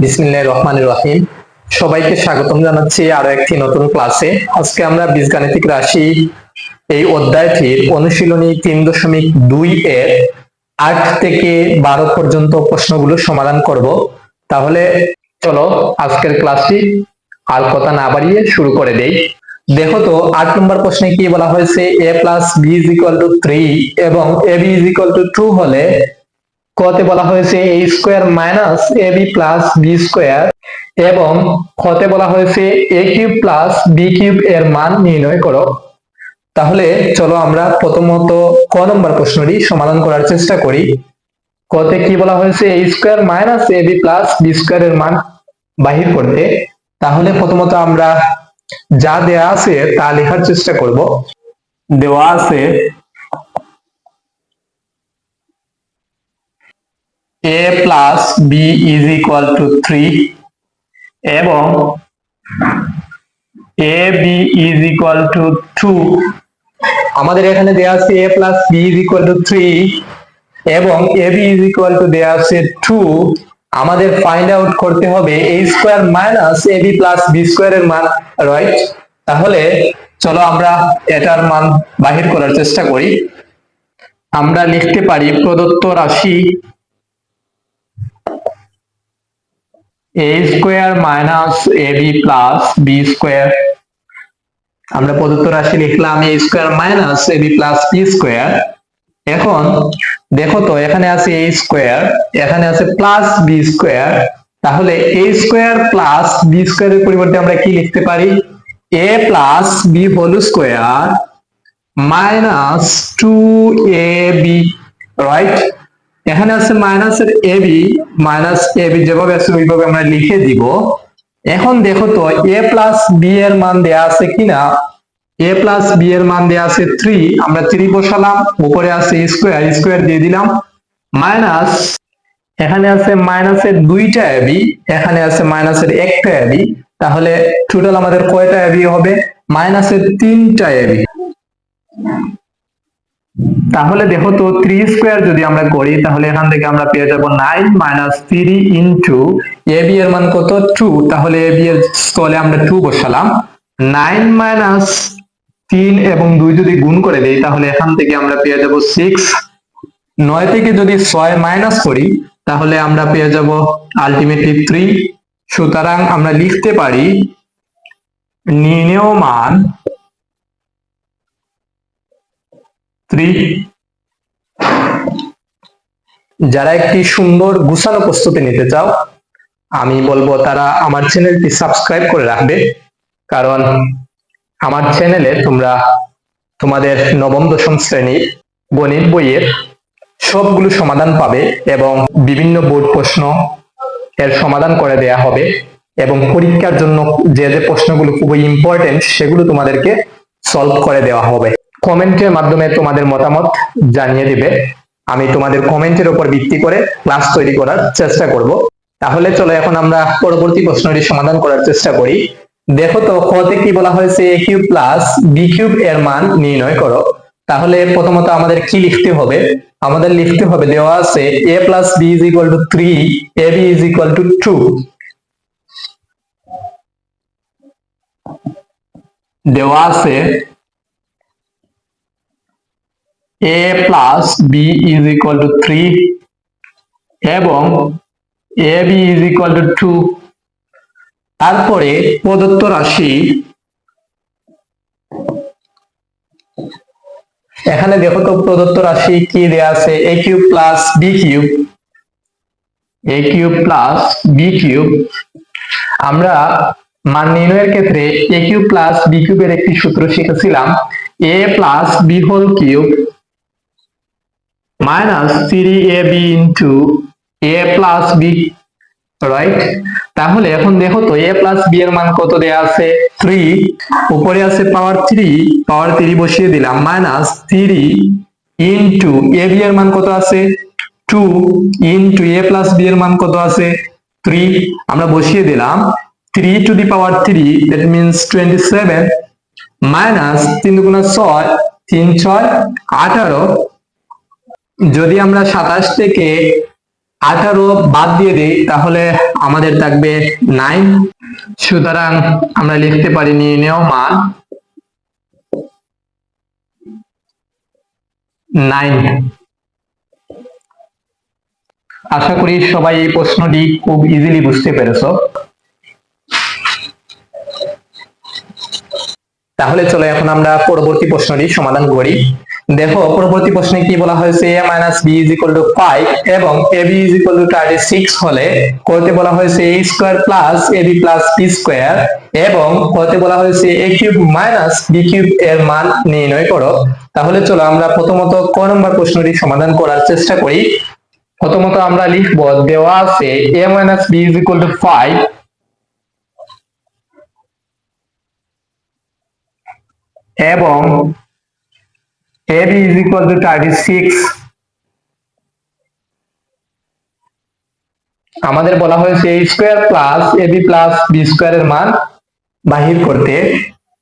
বিসমিল্লাহির রহমানির রহিম। সবাইকে স্বাগতম জানাচ্ছি আরো একটি নতুন ক্লাসে। আজকে আমরা বীজগাণিতিক রাশি এই অধ্যায়টির অনুশীলনী 3.2 এর 8 থেকে 12 পর্যন্ত প্রশ্নগুলো সমাধান করব। তাহলে চলো আজকের ক্লাসটি আর কথা না বাড়িয়ে শুরু করে দেই। দেখো তো 8 নম্বর প্রশ্নে কি বলা হয়েছে, a plus b is equal to 3 এবং ab is equal to 2 হলে কতে বলা হয়েছে a square minus ab plus b square এবং খতে বলা হয়েছে a cube plus b cube এর মান নির্ণয় করো। তাহলে চলো আমরা প্রথমত ক নম্বর প্রশ্নটি সমাধান করার চেষ্টা করি। কতে কি বলা হয়েছে a square minus ab plus b square এর মান বাহির করতে। তাহলে প্রথমত আমরা যা দেয়া আছে তা লেখার চেষ্টা করব। দেওয়া আছে a plus b is equal to 3 এবং ab is equal to 2। আমাদের এখানে দেয়া আছে a plus b is equal to 3 এবং ab is equal to দেয়া আছে 2। আমাদের ফাইন্ড আউট করতে হবে a square minus ab plus b square এর মান, রাইট? তাহলে চলো আমরা এটার মান বাহির করার চেষ্টা করি। আমরা লিখতে পারি প্রদত্ত রাশি a square minus ab plus b square. আমরা প্রদত্ত রাশি লিখলাম a square minus ab plus b square. এখন দেখো তো এখানে আছে a স্কয়ার, এখানে আছে প্লাস b স্কয়ার। তাহলে a স্কয়ার প্লাস b স্কয়ারের পরিবর্তে আমরা কি লিখতে পারি, a plus b whole square minus 2ab, right? এখানে আছে মাইনাসের ab, মাইনাস ab যেভাবে আছে ওইভাবে আমরা লিখে দিব। এখন দেখো তো a প্লাস b এর মান দেয়া আছে কিনা। a প্লাস b এর মান দেয়া আছে 3, আমরা 3 বসালাম, উপরে আছে স্কয়ার, স্কয়ার দিয়ে দিলাম, মাইনাস এখানে আছে মাইনাসের 2টা ab, এখানে আছে মাইনাসের 1টা ab। তাহলে টোটাল আমাদের কয়টা ab হবে, মাইনাসের 3টা ab। তাহলে দেখো তো 3 স্কয়ার যদি আমরা করি তাহলে এখান থেকে আমরা পেয়ে যাব 9 মাইনাস 3 ইনটু ab এর মান কত, 2। তাহলে ab এর স্থলে আমরা 2 বসালাম। 9 মাইনাস 3 এবং 2 যদি গুণ করে দেই তাহলে এখান থেকে আমরা পেয়ে যাব 6। 9 থেকে যদি 6 মাইনাস করি তাহলে আমরা পেয়ে যাব আলটিমেটলি 3। সুতরাং আমরা লিখতে পারি নির্ণেয় মান 3। যারা একটি সুন্দর গুছানো প্রস্তুতি নিতে চাও আমি বলবো তারা আমার চ্যানেলটি সাবস্ক্রাইব করে রাখবে, কারণ আমার চ্যানেলে তোমরা তোমাদের নবম দশম শ্রেণীর গণিত বইয়ের সবগুলো সমাধান পাবে এবং বিভিন্ন বোর্ড প্রশ্ন এর সমাধান করে দেয়া হবে এবং পরীক্ষার জন্য যে যে প্রশ্নগুলো খুবই ইম্পর্টেন্ট সেগুলো তোমাদেরকে সলভ করে দেওয়া হবে। কমেন্টের মাধ্যমে তোমাদের মতামত জানিয়ে দিবে, আমি তোমাদের কমেন্টের উপর ভিত্তি করে ক্লাস তৈরি করার চেষ্টা করব। তাহলে চলো এখন আমরা পরবর্তী প্রশ্নটি সমাধান করার চেষ্টা করি। দেখো তো কতে কি বলা হয়েছে, a cube plus b cube এর মান নির্ণয় করো। তাহলে প্রথমত আমাদের কি লিখতে হবে, আমাদের লিখতে হবে দেওয়া আছে a plus b is equal to 3, ab is equal to 2। দেওয়া আছে a plus b is equal to 3 এবং ab is equal to 2। তারপরে প্রদত্ত রাশি এখানে দেখো তো প্রদত্ত রাশি কি দেয়া আছে, a cube plus b cube, a cube plus b cube. আমরা মান নির্ণয়ের ক্ষেত্রে a কিউব প্লাস b কিউবের একটি সূত্র শিখেছিলাম, a plus b whole cube minus 3ab into a plus b, right? তাহলে এখন দেখো তো a প্লাস b এর মান কত দেয়া আছে, 3, উপরে আছে পাওয়ার 3, পাওয়ার 3 বসিয়ে দিলাম, মাইনাস 3 ইনটু ab এর মান কত আছে 2 ইনটু a প্লাস b এর মান কত আছে 3, আমরা বসিয়ে দিলাম 3 to the power 3, that means 27, minus 3 দুগুণা 6, 3 6 18। যদি আমরা 27 থেকে 18 বাদ দিয়ে দিই তাহলে আমাদের থাকবে 9। সুতরাং আমরা লিখতে পারি নির্ণেয় মান 9। আশা করি সবাই এই প্রশ্নটি খুব ইজিলি বুঝতে পেরেছো। তাহলে চলো এখন আমরা পরবর্তী প্রশ্নটি সমাধান করি। দেখো পরবর্তী প্রশ্নে কি বলা হয়েছে, a - b = 5 এবং ab = 36 হলে করতে বলা হয়েছে a square plus ab plus b square এবং করতে বলা হয়েছে a cube minus b cube এর মান নির্ণয় করো। তাহলে চলো আমরা প্রথমত ক নম্বর প্রশ্নটি সমাধান করার চেষ্টা করি। প্রথমত আমরা লিখব, দেওয়া আছে a - b = 5 এবং ab = 36। আমাদের বলা হয়েছে a square plus ab plus b square এর মান বাহির করতে।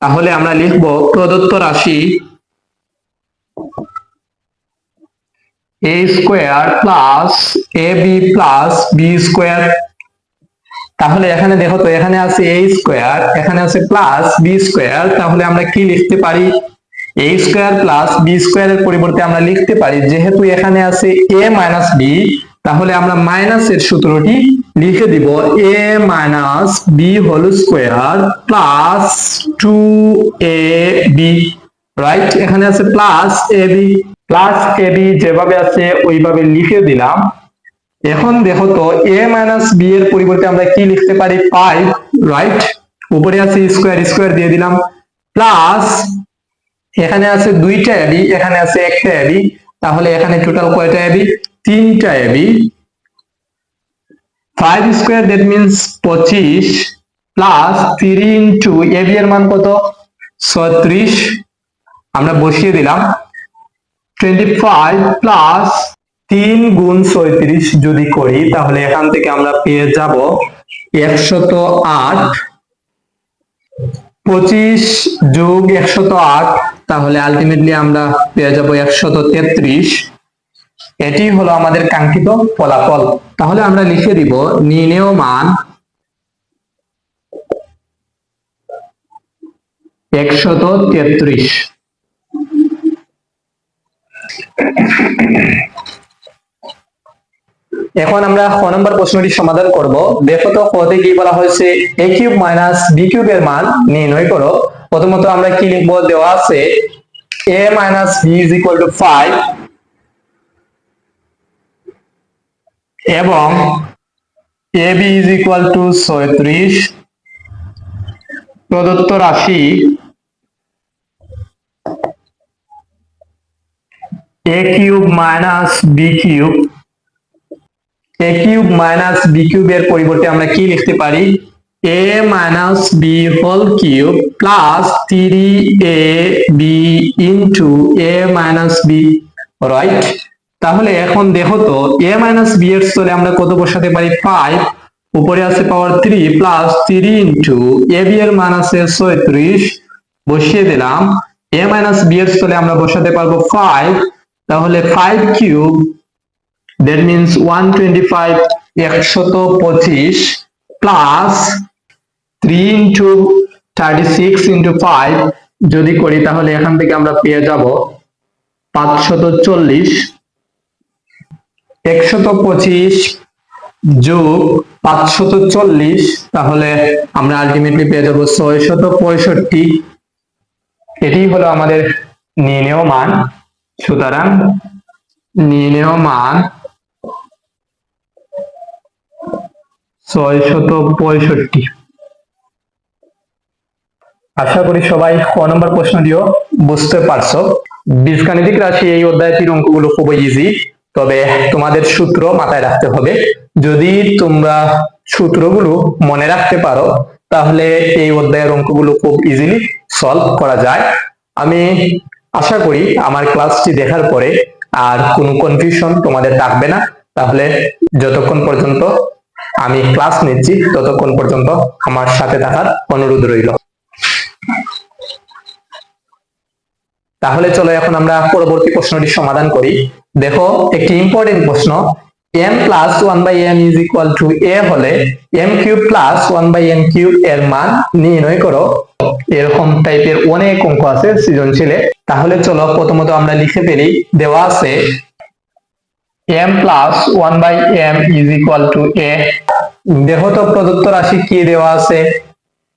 তাহলে আমরা লিখব প্রদত্ত রাশি a square plus ab plus b square. তাহলে এখানে দেখো তো, এখানে আছে a স্কয়ার, এখানে আছে প্লাস b স্কয়ার। তাহলে আমরা কি লিখতে পারি, a square plus b square এর পরিবর্তে আমরা লিখতে পারি, যেহেতু এখানে আছে a মাইনাস b, তাহলে আমরা মাইনাসের সূত্রটি লিখে দিব a minus b whole square plus 2ab। Right, এখানে আছে প্লাস ab, প্লাস ab যেভাবে আছে ওইভাবে লিখে দিলাম। এখন দেখো তো a মাইনাস b এর পরিবর্তে আমরা কি লিখতে পারি, 5। রাইট, উপরে আছে স্কয়ার, স্কয়ার দিয়ে দিলাম, প্লাস এখানে আছে দুইটা ab, এখানে আছে একটা ab, তাহলে এখানে টোটাল কয়টা ab, তিনটা ab। 5 square that means 25 plus 3 into ab এর মান কত, 36। আমরা বসিয়ে দিলাম 25 প্লাস 3 গুণ 36 যদি করি তাহলে এখান থেকে আমরা পেয়ে যাব 108। 25 যোগ 108, তাহলে আলটিমেটলি আমরা পেয়ে যাব 133। এটি হলো আমাদের কাঙ্ক্ষিত ফলাফল। তাহলে আমরা লিখে দিব নির্ণেয় মান 133। এখন আমরা খ নম্বর প্রশ্নটি সমাধান করব। দেখো তো কতে কি বলা হয়েছে, a cube minus b cube এর মান নির্ণয় করো। প্রথমত আমরা কি লিখব, দেওয়া আছে a মাইনাস b = 5 এবং ab = 36। প্রদত্ত রাশি a cube minus b cube, a cube minus b cube এর পরিবর্তে আমরা কি লিখতে পারি, a minus b whole cube plus 3ab into a minus b। Right, তাহলে এখন দেখো তো a মাইনাস b এর স্থলে আমরা কত বসাতে পারি, 5, উপরে আছে পাওয়ার 3 প্লাস 3 ইনটু ab এর মান আছে 36, বসিয়ে দিলাম। a মাইনাস b এর স্থলে আমরা বসাতে পারবো 5, তাহলে 5 cube that means 125, 125 plus 3 into 36 into 5 যদি করি তাহলে এখান থেকে আমরা পেয়ে যাব 540। 125 যোগ 540, তাহলে আমরা আলটিমেটলি পেয়ে যাব 665। এটি হলো আমাদের নির্ণেয় মান। সুতরাং নির্ণেয় মান 665। আশা করি সবাই ক নম্বর প্রশ্নটিও বুঝতে পারছো। বীজগাণিতিক রাশি এই অধ্যায়টির অঙ্কগুলো খুবই ইজি, তবে তোমাদের সূত্র মাথায় রাখতে হবে। যদি তোমরা সূত্রগুলো মনে রাখতে পারো তাহলে এই অধ্যায়ের অঙ্কগুলো খুব ইজিলি সলভ করা যায়। আমি আশা করি আমার ক্লাসটি দেখার পরে আর কোনো কনফিউশন তোমাদের থাকবে না। তাহলে যতক্ষণ পর্যন্ত আমি ক্লাস নিচ্ছি ততক্ষণ পর্যন্ত আমার সাথে থাকার অনুরোধ রইল। তাহলে চলো এখন আমরা পরবর্তী প্রশ্নটি সমাধান করি। দেখো একটি ইম্পর্টেন্ট প্রশ্ন, m plus one by M is equal to A হলে m cube plus one by M cube এর মান নির্ণয় করো। এরকম টাইপের অনেক অঙ্ক আছে সৃজনশীলে। তাহলে চলো প্রথমত আমরা লিখে ফেলি। দেওয়া আছে m plus one by M is equal to A. দেখো তো প্রদত্ত রাশি কি দেওয়া আছে,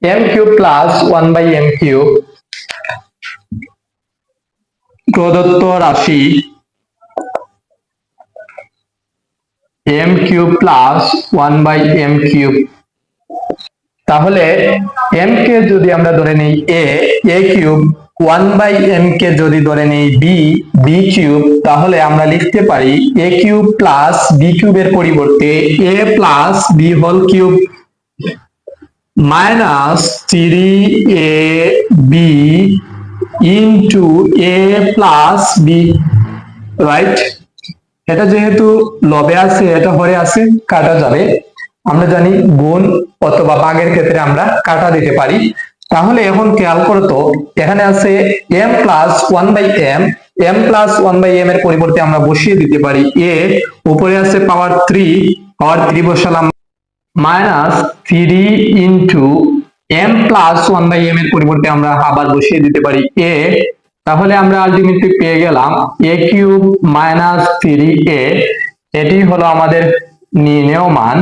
m cube plus one by M cube. প্রদত্ত রাশি m cube plus one by M cube. তাহলে m কে যদি আমরা ধরে নিই a cube, one by M কে যদি ধরে নিই b কিউব, তাহলে আমরা লিখতে পারি a কিউব প্লাস b কিউবের পরিবর্তে a plus b whole cube minus 3ab into a plus b, right. এটা যেহেতু লবে আছে, এটা হরে আছে, কাটা যাবে। আমরা জানি গুণ অথবা ভাগের ক্ষেত্রে আমরা কাটা দিতে পারি। তাহলে এখন খেয়াল করো তো, এখানে আছে m plus one by M plus one by M এর পরিবর্তে আমরা বসিয়ে দিতে পারি a, উপরে আছে পাওয়ার 3 বসালাম minus 3 into m plus one by M এর পরিবর্তে আমরা আবার বসিয়ে দিতে পারি a। তাহলে আমরা আলটিমেটলি পেয়ে গেলাম a কিউব মাইনাস 3a। এটি হলো আমাদের নির্ণেয় মান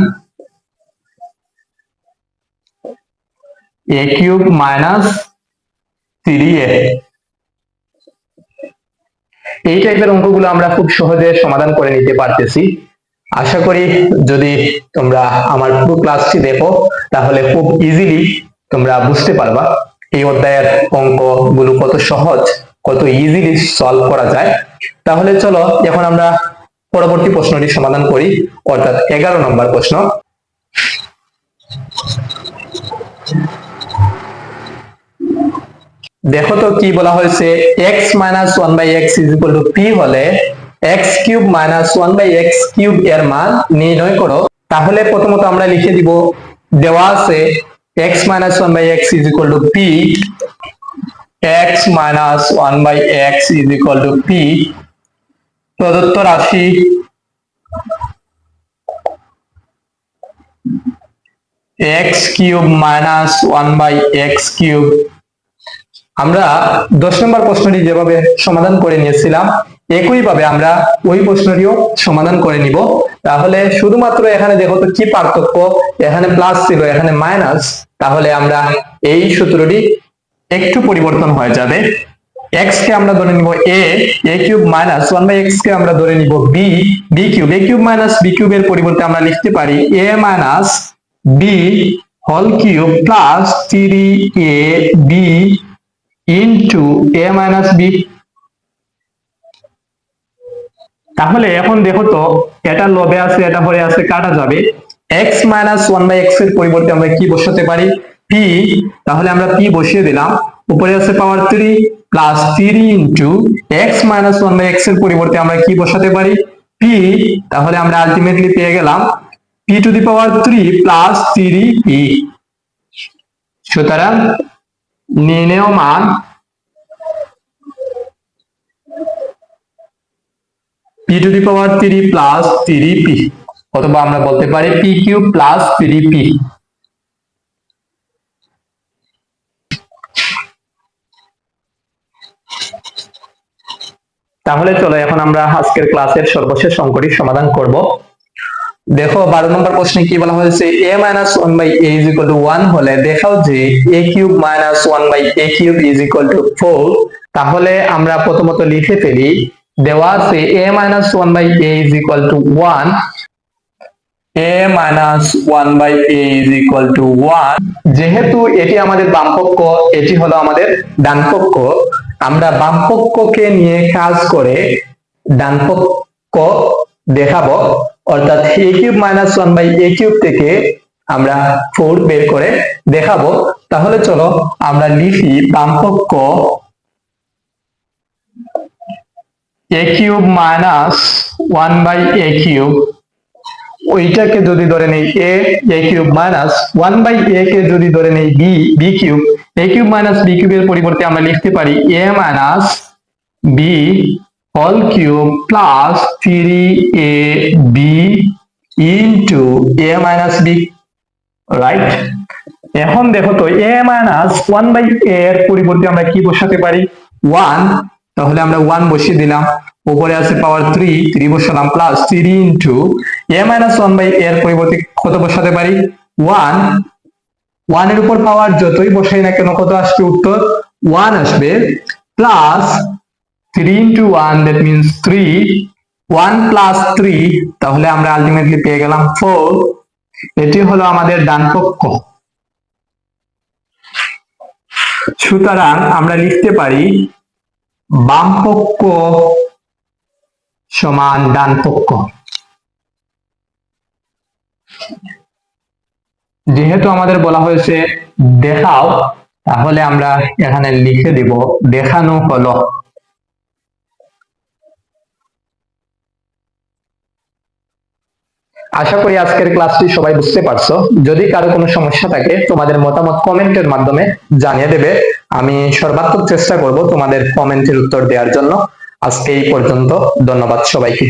a কিউব মাইনাস 3a। এই টাইপের অঙ্কগুলো আমরা খুব সহজে সমাধান করে নিতে পারতেছি। আশা করি যদি তোমরা আমার পুরো ক্লাসটি দেখো তাহলে খুব ইজিলি তোমরা বুঝতে পারবা এই অধ্যায়ের অঙ্কগুলো কত সহজ, কত ইজিলি সলভ করা যায়। তাহলে চলো এখন আমরা পরবর্তী প্রশ্নটি সমাধান করি, অর্থাৎ 11 নম্বর প্রশ্ন। দেখো তো কি বলা হয়েছে, x minus one by X is equal to P হলে x cube minus one by X cube এর মান নির্ণয় করো। তাহলে প্রথমত আমরা লিখে দিব, দেওয়া আছে x minus one by X is equal to P, x minus one by X is equal to P. প্রদত্ত রাশি x cube minus one by X cube. আমরা 10 নম্বর প্রশ্নটি যেভাবে সমাধান করে নিয়েছিলাম একইভাবে আমরা ওই প্রশ্নটিও সমাধান করে নিব। তাহলে শুধুমাত্র এখানে দেখো তো কি পার্থক্য, এখানে প্লাস ছিল এখানে মাইনাস। তাহলে আমরা এই সূত্রটি একটু পরিবর্তন হয়ে যাবে। x কে আমরা ধরে নিব a cube minus one by X কে আমরা ধরে নিব b cube. a cube minus b কিউবের পরিবর্তে আমরা লিখতে পারি a minus b whole cube plus 3ab into a minus b। তাহলে এখন দেখো তো এটা লবে আছে, এটা হরে আছে, কাটা যাবে। x minus one by X এর পরিবর্তে আমরা কি বসাতে পারি, p। তাহলে আমরা p বসিয়ে দিলাম, উপরে আছে power 3 plus 3 into x minus one by X এর পরিবর্তে আমরা কি বসাতে পারি, p। তাহলে আমরা আলটিমেটলি পেয়ে গেলাম p to the power 3 plus 3p। সুতরাং নির্ণেয় মান p to the power 3 plus 3p, অথবা আমরা বলতে পারি p কিউব প্লাস 3p। তাহলে চলো এখন আমরা আজকের ক্লাসের সর্বশেষ অঙ্কটি সমাধান করব। দেখো 12 নম্বর প্রশ্নে কি বলা হয়েছে, a minus one by a is equal to 1 হলে দেখাও যে a cube minus one by a cube is equal to 4। তাহলে আমরা প্রথমত লিখে ফেলি, দেওয়া আছে a minus one by a is equal to 1, a minus one by a is equal to 1। যেহেতু এটি আমাদের বাম পক্ষ, এটি হলো আমাদের ডান পক্ষ, আমরা বাম পক্ষকে নিয়ে কাজ করে ডান পক্ষ দেখাবো। অর্থাৎ a cube minus one by a cube থেকে আমরা 4 বের করে দেখাবো। তাহলে চলো আমরা লিখি, বাম পক্ষ a cube minus one by a cube, ওইটাকে যদি ধরে নেই a cube minus one by a কে যদি ধরে নেই b cube, a cube minus b কিউবের পরিবর্তে আমরা লিখতে পারি a minus b whole cube plus 3ab into a minus b, right? এখন দেখো তো a মাইনাস 1/a এর পরিবর্তে আমরা কি বসাতে পারি? 1। তাহলে আমরা 1 বসিয়ে দিলাম, উপরে আছে পাওয়ার 3 বসালাম, plus 3 into a minus 1/a এর পরিবর্তে কত বসাতে পারি? 1। 1 এর উপর পাওয়ার যতই বসাই না কেন কত আসবে উত্তর? 1 আসবে, plus 3 into 1 that means 3, 1 plus 3, তাহলে আমরা আলটিমেটলি পেয়ে গেলাম 4। এটি হলো আমাদের ডান পক্ষ। সুতরাং আমরা লিখতে পারি বাম পক্ষ সমান ডান পক্ষ। যেহেতু আমাদের বলা হয়েছে দেখাও, তাহলে আমরা এখানে লিখে দিব দেখানো হলো। আশা করি আজকের ক্লাসটি সবাই বুঝতে পারছো। যদি কারো কোনো সমস্যা থাকে তোমাদের মতামত কমেন্টের মাধ্যমে জানিয়ে দেবে, আমি সর্বাত্মক চেষ্টা করব তোমাদের কমেন্টের উত্তর দেওয়ার জন্য। আজকে এই পর্যন্ত, ধন্যবাদ সবাইকে।